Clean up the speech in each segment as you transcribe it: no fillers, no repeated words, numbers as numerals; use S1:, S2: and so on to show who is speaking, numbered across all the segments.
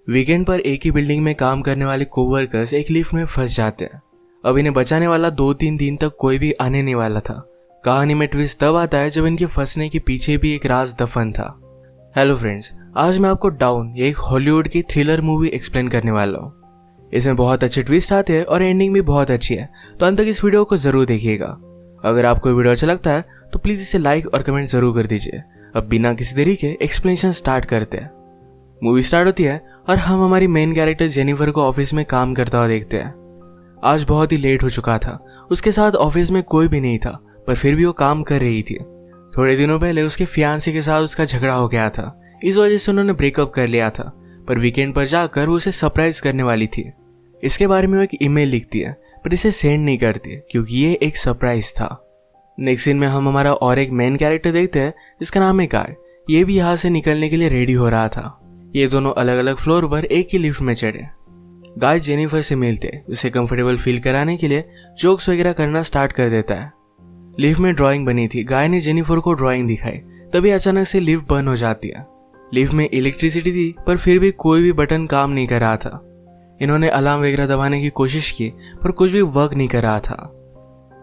S1: Weekend पर एक ही building में काम करने वाले कोवर्कर्स एक लिफ्ट में फंस जाते हैं। अब इन्हें बचाने वाला 2-3 दिन तक कोई भी आने नहीं वाला था। कहानी में ट्विस्ट तब आता है जब इनके फंसने के पीछे भी एक राज दफन था। हेलो फ्रेंड्स, आज मैं आपको डाउन ये एक हॉलीवुड की थ्रिलर मूवी एक्सप्लेन करने वाला हूँ। इसमें बहुत अच्छे ट्विस्ट आते हैं और एंडिंग भी बहुत अच्छी है, तो अंत तक इस वीडियो को जरूर देखिएगा। अगर आपको वीडियो अच्छा लगता है तो प्लीज इसे लाइक और कमेंट जरूर कर दीजिए। अब बिना किसी देरी के एक्सप्लेनेशन स्टार्ट करते हैं। मूवी स्टार्ट होती है और हम हमारी मेन कैरेक्टर जेनिफर को ऑफिस में काम करता हुआ देखते हैं। आज बहुत ही लेट हो चुका था। उसके साथ ऑफिस में कोई भी नहीं था, पर फिर भी वो काम कर रही थी। थोड़े दिनों पहले उसके फियांसे के साथ उसका झगड़ा हो गया था, इस वजह से उन्होंने ब्रेकअप कर लिया था। पर वीकेंड पर जाकर वो उसे सरप्राइज करने वाली थी। इसके बारे में वो एक ईमेल लिखती है, पर इसे सेंड नहीं करती क्योंकि ये एक सरप्राइज था। नेक्स्ट सीन में हम हमारा और एक मेन कैरेक्टर देखते हैं जिसका नाम है गाय। ये भी यहाँ से निकलने के लिए रेडी हो रहा था। ये दोनों अलग अलग फ्लोर पर एक ही लिफ्ट में चढ़े। गाय जेनिफर से मिलते उसे कंफर्टेबल फील कराने के लिए जोक्स वगैरह करना स्टार्ट कर देता है। लिफ्ट में ड्राइंग बनी थी। गाय ने जेनिफर को ड्राइंग दिखाई, तभी अचानक से लिफ्ट बंद हो जाती है। लिफ्ट में इलेक्ट्रिसिटी थी, पर फिर भी कोई भी बटन काम नहीं कर रहा था। इन्होंने अलार्म वगैरह दबाने की कोशिश की, पर कुछ भी वर्क नहीं कर रहा था।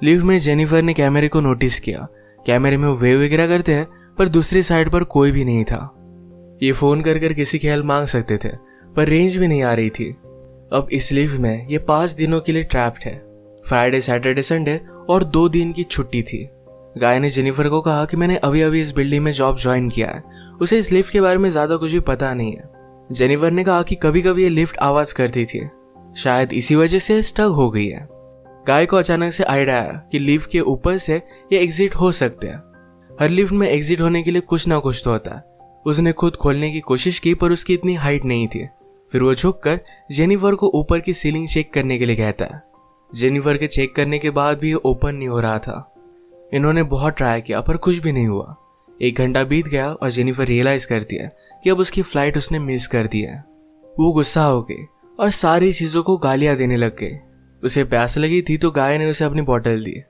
S1: लिफ्ट में जेनिफर ने कैमरे को नोटिस किया। कैमरे में वो वेव वगैरह करते हैं, पर दूसरी साइड पर कोई भी नहीं था। ये फोन कर किसी की हेल्प मांग सकते थे, पर रेंज भी नहीं आ रही थी। अब इस लिफ्ट में ये 5 दिनों के लिए ट्रैप्ड है। फ्राइडे, सैटरडे, संडे और 2 दिन की छुट्टी थी। गाय ने जेनिफर को कहा कि मैंने अभी अभी इस बिल्डिंग में जॉब ज्वाइन किया है, उसे इस लिफ्ट के बारे में ज्यादा कुछ भी पता नहीं है। जेनिफर ने कहा कि कभी कभी ये लिफ्ट आवाज करती थी, शायद इसी वजह से स्टक हो गई है। गाय को अचानक से आइडिया आया कि लिफ्ट के ऊपर से ये एग्जिट हो सकते हैं। हर लिफ्ट में एग्जिट होने के लिए कुछ ना कुछ तो होता है। उसने खुद खोलने की कोशिश की, पर उसकी इतनी हाइट नहीं थी। फिर वो झुककर जेनिफर को ऊपर की सीलिंग चेक करने के लिए कहता है। जेनिफर के चेक करने के बाद भी ये ओपन नहीं हो रहा था। इन्होंने बहुत ट्राई किया, पर कुछ भी नहीं हुआ। 1 घंटा बीत गया और जेनिफर रियलाइज करती है कि अब उसकी फ्लाइट उसने मिस कर दी है। वो गुस्सा हो गई और सारी चीजों को गालियां देने लग गई। उसे प्यास लगी थी तो गाय ने उसे अपनी बोतल दी।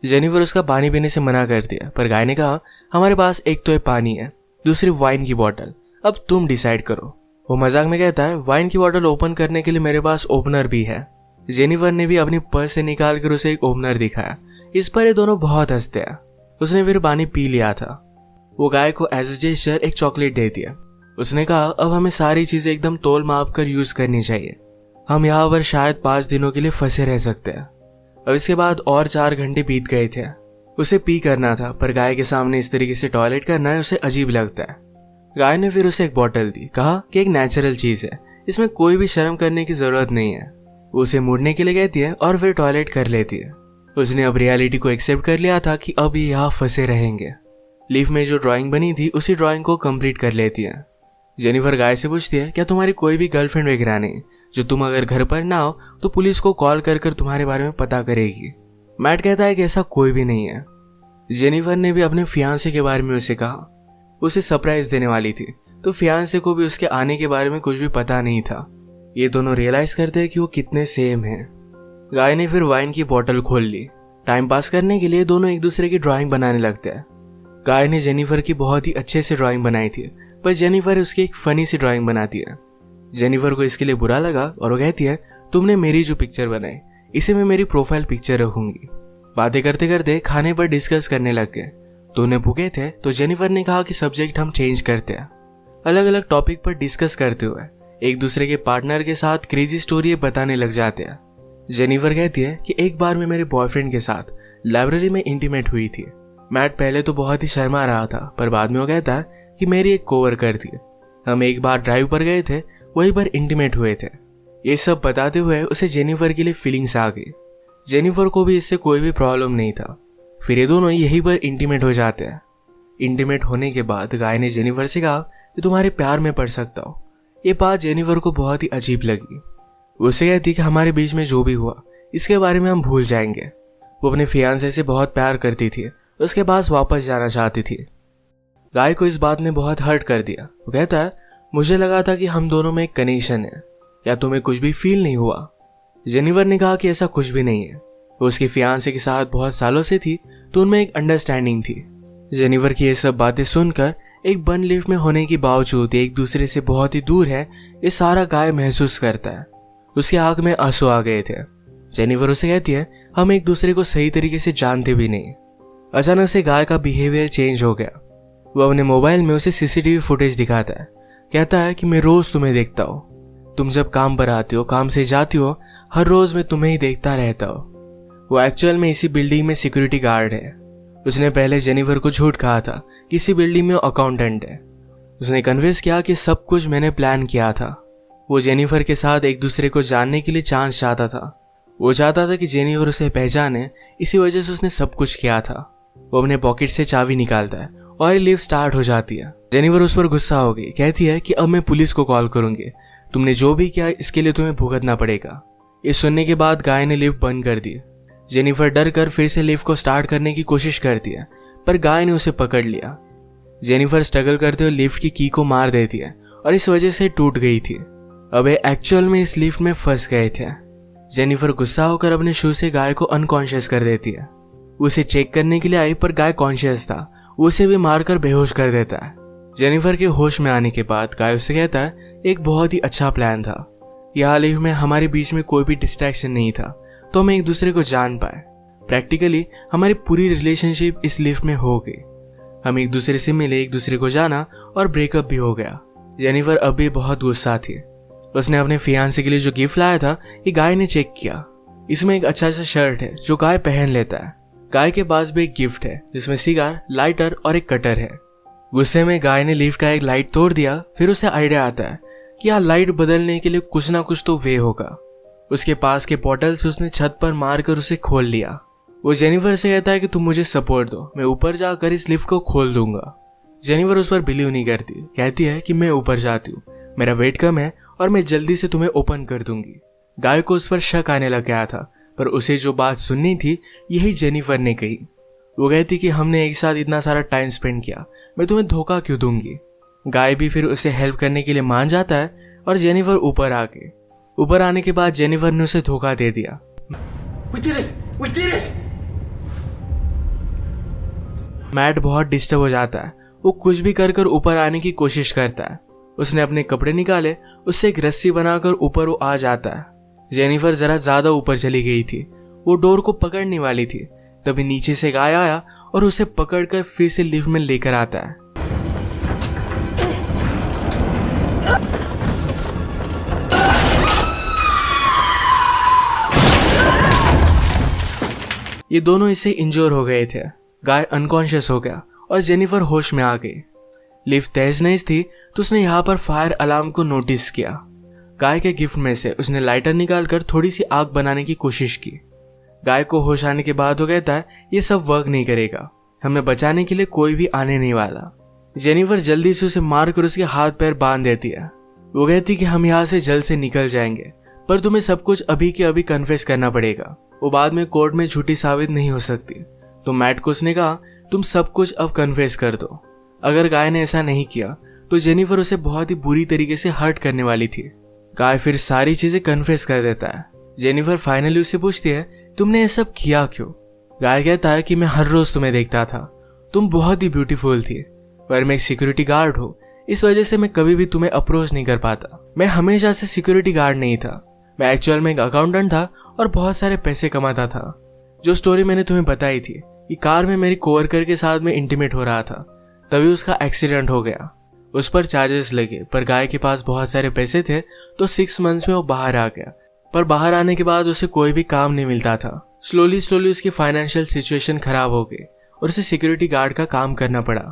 S1: जेनिफर उसका पानी पीने से मना कर दिया, पर गाय ने कहा हमारे पास एक तो पानी है, दूसरी वाइन की बोतल, अब तुम डिसाइड करो। वो मजाक में कहता है वाइन की बोतल ओपन करने के लिए मेरे पास ओपनर भी है। जेनिफर ने भी अपनी पर्स से निकाल कर उसे एक ओपनर दिखाया। इस पर ये दोनों बहुत हंसते हैं। उसने फिर पानी पी लिया था। वो गाय को एज ए जेस्चर एक चॉकलेट दे दिया। उसने कहा अब हमें सारी चीजें एकदम तोल माप कर यूज करनी चाहिए। हम यहाँ पर शायद 5 दिनों के लिए फंसे रह सकते हैं। अब इसके बाद और 4 घंटे बीत गए थे। उसे पी करना था, पर गाय के सामने इस तरीके से टॉयलेट करना है उसे अजीब लगता है। गाय ने फिर उसे एक बोतल दी, कहा कि एक नेचुरल चीज है, इसमें कोई भी शर्म करने की जरूरत नहीं है। वो उसे मुड़ने के लिए कहती है और फिर टॉयलेट कर लेती है। उसने अब रियलिटी को एक्सेप्ट कर लिया था कि अब ये यहाँ फंसे रहेंगे। लिफ्ट में जो ड्राइंग बनी थी उसी ड्राइंग को कंप्लीट कर लेती है। जेनिफर गाय से पूछती है क्या तुम्हारी कोई भी गर्लफ्रेंड वगैरह नहीं, जो तुम अगर घर पर ना हो तो पुलिस को कॉल कर तुम्हारे बारे में पता करेगी। मैट कहता है कि ऐसा कोई भी नहीं है। जेनिफर ने भी अपने फियांसे के बारे में उसे कहा। उसे सरप्राइज देने वाली थी, तो फियांसे को भी उसके आने के बारे में कुछ भी पता नहीं था। ये दोनों रियलाइज करते हैं कि वो कितने सेम हैं। गाय ने फिर वाइन की बोतल खोल ली। टाइम पास करने के लिए दोनों एक दूसरे की ड्राइंग बनाने लगते हैं। गाय ने जेनिफर की बहुत ही अच्छे से ड्राइंग बनाई थी, पर जेनिफर उसकी एक फनी सी ड्राइंग बनाती है। जेनिफर को इसके लिए बुरा लगा और वो कहती है तुमने मेरी जो पिक्चर बनाई इसे मैं मेरी प्रोफाइल पिक्चर रखूंगी। बातें करते करते खाने पर डिस्कस करने लग गए। दोनों भूखे थे तो जेनिफर ने कहा कि सब्जेक्ट हम चेंज करते हैं। अलग अलग टॉपिक पर डिस्कस करते हुए एक दूसरे के पार्टनर के साथ क्रेजी स्टोरी बताने लग जाते हैं। जेनिफर कहती है कि एक बार मैं मेरे बॉयफ्रेंड के साथ लाइब्रेरी में इंटीमेट हुई थी। मैट पहले तो बहुत ही शर्मा रहा था, पर बाद में वो कहता है कि मेरी एक कोवर्कर थी। हम एक बार ड्राइव पर गए थे, वहीं पर इंटीमेट हुए थे। ये सब बताते हुए उसे जेनिफर के लिए फीलिंग्स आ गई। जेनिफर को भी इससे कोई भी प्रॉब्लम नहीं था। फिर ये दोनों यहीं पर इंटीमेट हो जाते हैं। इंटीमेट होने के बाद गाय ने जेनिफर से कहा कि तुम्हारे प्यार में पड़ सकता हो। ये बात जेनिफर को बहुत ही अजीब लगी। उसे कहती कि हमारे बीच में जो भी हुआ इसके बारे में हम भूल जाएंगे। वो अपने फियांसे से बहुत प्यार करती थी, उसके पास वापस जाना चाहती थी। गाय को इस बात ने बहुत हर्ट कर दिया। वो कहता है मुझे लगा था कि हम दोनों में एक कनेक्शन है, या तुम्हें कुछ भी फील नहीं हुआ। जेनिफर ने कहा कि ऐसा कुछ भी नहीं है। वो उसके फियांसे के साथ बहुत सालों से थी, तो उनमें एक अंडरस्टैंडिंग थी। जेनिफर की ये सब बातें सुनकर एक बंद लिफ्ट में होने के बावजूद एक दूसरे से बहुत ही दूर है, ये सारा गाय महसूस करता है। उसकी आंख में आंसू आ गए थे। जेनिफर उसे कहती है हम एक दूसरे को सही तरीके से जानते भी नहीं। अचानक से गाय का बिहेवियर चेंज हो गया। वो अपने मोबाइल में उसे सीसीटीवी फुटेज दिखाता है। कहता है कि मैं रोज तुम्हें देखता हूँ, तुम जब काम पर आती हो, काम से जाती हो, हर रोज मैं तुम्हें ही देखता रहता हूँ। वो एक्चुअल में इसी बिल्डिंग में सिक्योरिटी गार्ड है। उसने पहले जेनिफर को झूठ कहा था कि इसी बिल्डिंग में अकाउंटेंट है। उसने कन्विंस किया कि सब कुछ मैंने प्लान किया था। वो जेनिफर के साथ एक दूसरे को जानने के लिए चांस चाहता था। वो चाहता था कि जेनिफर उसे पहचाने, इसी वजह से उसने सब कुछ किया था। वो अपने पॉकेट से चाबी निकालता है और लिफ्ट स्टार्ट हो जाती है। जेनिफर उस पर गुस्सा हो गई, कहती है कि अब मैं पुलिस को कॉल करूंगी, तुमने जो भी किया इसके लिए तुम्हें भुगतना पड़ेगा। ये सुनने के बाद गाय ने लिफ्ट बंद कर दी। जेनिफर डर कर फिर से लिफ्ट को स्टार्ट करने की कोशिश करती है, पर गाय ने उसे पकड़ लिया। जेनिफर स्ट्रगल करते हुए लिफ्ट की की को मार देती है और इस वजह से टूट गई थी। अब एक्चुअल में इस लिफ्ट में फंस गए थे। जेनिफर गुस्सा होकर अपने शू से गाय को अनकॉन्शियस कर देती है। उसे चेक करने के लिए आई, पर गाय कॉन्शियस था। उसे भी मारकर बेहोश कर देता है। जेनिफर के होश में आने के बाद गाय उससे कहता है एक बहुत ही अच्छा प्लान था। यहाँ लिफ्ट में हमारे बीच में कोई भी डिस्ट्रैक्शन नहीं था, तो हम एक दूसरे को जान पाए। प्रैक्टिकली हमारी पूरी रिलेशनशिप इस लिफ्ट में हो गई। हम एक दूसरे से मिले, एक दूसरे को जाना और ब्रेकअप भी हो गया। जेनिफर अब भी बहुत गुस्सा थी। उसने अपने फियांसे के लिए जो गिफ्ट लाया था ये गाय ने चेक किया। इसमें एक अच्छा सा शर्ट है जो गाय पहन लेता है। गाय के पास भी एक गिफ्ट है जिसमें सिगार, लाइटर और एक कटर है। गुस्से में गाय ने लिफ्ट का एक लाइट तोड़ दिया। फिर उसे आइडिया आता है कि यहाँ लाइट बदलने के लिए कुछ ना कुछ तो वे होगा। उसके पास के पोर्टल से उसने छत पर मारकर उसे खोल लिया। वो जेनिफर से कहता है कि तुम मुझे सपोर्ट दो, मैं ऊपर जाकर इस लिफ्ट को खोल दूंगा। जेनिफर उस पर बिलीव नहीं करती, कहती है कि मैं ऊपर जाती हूँ, मेरा वेट कम है और मैं जल्दी से तुम्हें ओपन कर दूंगी। गाय को उस पर शक आने लग गया था, पर उसे जो बात सुननी थी यही जेनिफर ने कही। वो कहती कि हमने एक साथ इतना सारा टाइम स्पेंड किया, मैं तुम्हें धोखा क्यों दूंगी। गाय भी फिर उसे हेल्प करने के लिए मान जाता है और जेनिफर ऊपर आ गई। ऊपर आने के बाद जेनिफर ने उसे धोखा दे दिया। We did it! मैट बहुत डिस्टर्ब हो जाता है। वो कुछ भी कर कर ऊपर आने की कोशिश करता है। उसने अपने कपड़े निकाले, उससे एक रस्सी बनाकर ऊपर वो आ जाता है। जेनिफर जरा ज्यादा ऊपर चली गई थी। वो डोर को पकड़ने वाली थी, तभी नीचे से गाय आया और उसे पकड़कर फिर से लिफ्ट में लेकर आता है। ये दोनों इससे इंजोर हो गए थे। गाय अनकॉन्शियस हो गया और जेनिफर होश में आ गई। लिफ्ट तेज नहीं थी तो उसने यहाँ पर फायर अलार्म को नोटिस किया। गाय के गिफ्ट में से उसने लाइटर निकालकर थोड़ी सी आग बनाने की कोशिश की। गाय को होश आने के बाद वो कहता है ये सब वर्क नहीं करेगा, हमें बचाने के लिए कोई भी आने नहीं वाला। जेनिफर जल्दी से उसे मारकर उसके हाथ पैर बांध देती है। वो कहती कि हम यहाँ से जल्द से निकल जाएंगे, पर तुम्हें सब कुछ अभी के अभी कन्फेस करना पड़ेगा, वो बाद में कोर्ट में झूठी साबित नहीं हो सकती। तो मैट को उसने कहा तुम सब कुछ अब कन्फेस कर दो। अगर गाय ने ऐसा नहीं किया तो जेनिफर उसे बहुत ही बुरी तरीके से हर्ट करने वाली थी। गाय फिर सारी चीजें कन्फेस कर देता है। जेनिफर फाइनली उससे पूछती है तुमने ये सब किया क्यों। गाय कहता है कि मैं हर रोज तुम्हें देखता था, तुम बहुत ही ब्यूटीफुल थी, पर मैं एक सिक्योरिटी गार्ड हूँ, इस वजह से मैं कभी भी तुम्हें अप्रोच नहीं कर पाता। मैं हमेशा से सिक्योरिटी गार्ड नहीं था, मैं एक्चुअल में एक अकाउंटेंट था और बहुत सारे पैसे कमाता था। जो स्टोरी मैंने तुम्हें बताई थी कि कार में मेरी कोवर्कर के साथ में इंटीमेट हो रहा था, तभी उसका एक्सीडेंट हो गया। उस पर चार्जेस लगे, पर गाय के पास बहुत सारे पैसे थे तो 6 मंथ्स में वो बाहर आ गया। पर बाहर आने के बाद उसे कोई भी काम नहीं मिलता था। स्लोली उसकी फाइनेंशियल सिचुएशन खराब हो गई और उसे सिक्योरिटी गार्ड का काम करना पड़ा।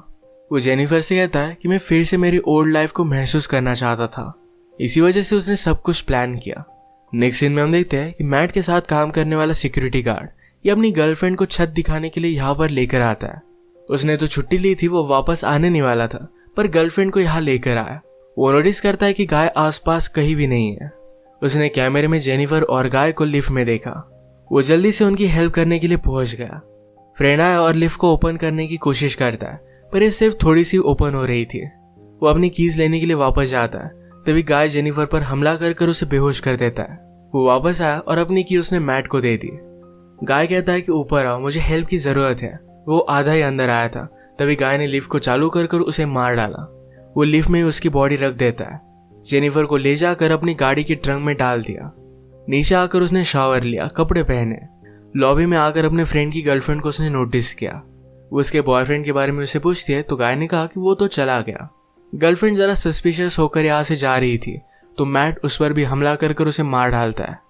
S1: वो जेनिफर से कहता है कि मैं फिर से मेरी ओल्ड लाइफ को महसूस करना चाहता था, इसी वजह से उसने सब कुछ प्लान किया। नेक्स्ट सीन में हम देखते हैं कि मैट के साथ काम करने वाला सिक्योरिटी गार्ड ये अपनी गर्लफ्रेंड को छत दिखाने के लिए यहाँ पर लेकर आता है। उसने तो छुट्टी ली थी, वो वापस आने नहीं वाला था, पर गर्लफ्रेंड को यहाँ लेकर आया। वो नोटिस करता है कि गाय आसपास कहीं भी नहीं है। उसने कैमरे में जेनिफर और गाय को लिफ्ट में देखा। वो जल्दी से उनकी हेल्प करने के लिए पहुंच गया। फ्रेंड आया और लिफ्ट को ओपन करने की कोशिश करता है, पर ये सिर्फ थोड़ी सी ओपन हो रही थी। वो अपनी कीज लेने के लिए वापस जाता है, तभी गाय जेनिफर पर हमला कर उसे बेहोश कर देता है। वो वापस आया और अपनी की उसने मैट को दे दी। गाय कहता है कि ऊपर आओ, मुझे हेल्प की जरूरत है। वो आधा ही अंदर आया था तभी गाय ने लिफ्ट को चालू कर उसे मार डाला। वो लिफ्ट में उसकी बॉडी रख देता है। जेनिफर को ले जाकर अपनी गाड़ी के ट्रंक में डाल दिया। नीचे आकर उसने शावर लिया, कपड़े पहने। लॉबी में आकर अपने फ्रेंड की गर्लफ्रेंड को उसने नोटिस किया। वो उसके बॉयफ्रेंड के बारे में उसे पूछती है तो गाय ने कहा कि वो तो चला गया। गर्लफ्रेंड जरा सस्पिशियस होकर यहाँ से जा रही थी तो मैट उस पर भी हमला कर उसे मार डालता है।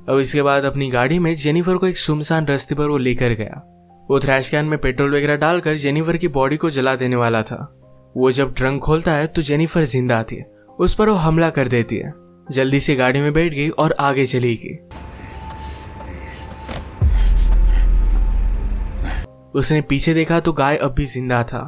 S1: अब इसके बाद अपनी गाड़ी में जेनिफर को एक सुनसान रास्ते पर वो लेकर गया। वो थ्रैश कैन में पेट्रोल वगैरह डालकर जेनिफर की बॉडी को जला देने वाला था। वो जब ट्रंक खोलता है तो जेनिफर जिंदा थी। उस पर वो हमला कर देती है। जल्दी से गाड़ी में बैठ गई और आगे चली गई। उसने पीछे देखा तो गाय अब भी जिंदा था।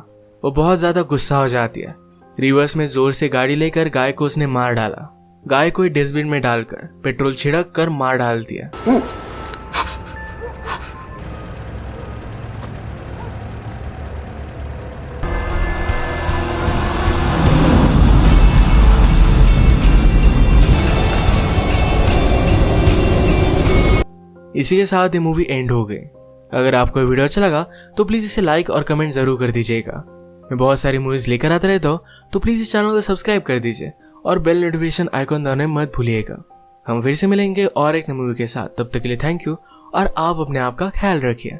S1: वो बहुत ज्यादा गुस्सा हो जाती है। रिवर्स में जोर से गाड़ी लेकर गाय को उसने मार डाला। गाय को डस्टबिन में डालकर पेट्रोल छिड़क कर मार डाल दिया। इसी के साथ ये मूवी एंड हो गई। अगर आपको ये वीडियो अच्छा लगा तो प्लीज इसे लाइक और कमेंट जरूर कर दीजिएगा। मैं बहुत सारी मूवीज लेकर आता रहता हूँ तो प्लीज इस चैनल को सब्सक्राइब कर दीजिए और बेल नोटिफिकेशन आइकॉन दबाना मत भूलिएगा। हम फिर से मिलेंगे और एक नई मूवी के साथ। तब तक के लिए थैंक यू और आप अपने आप का ख्याल रखिए।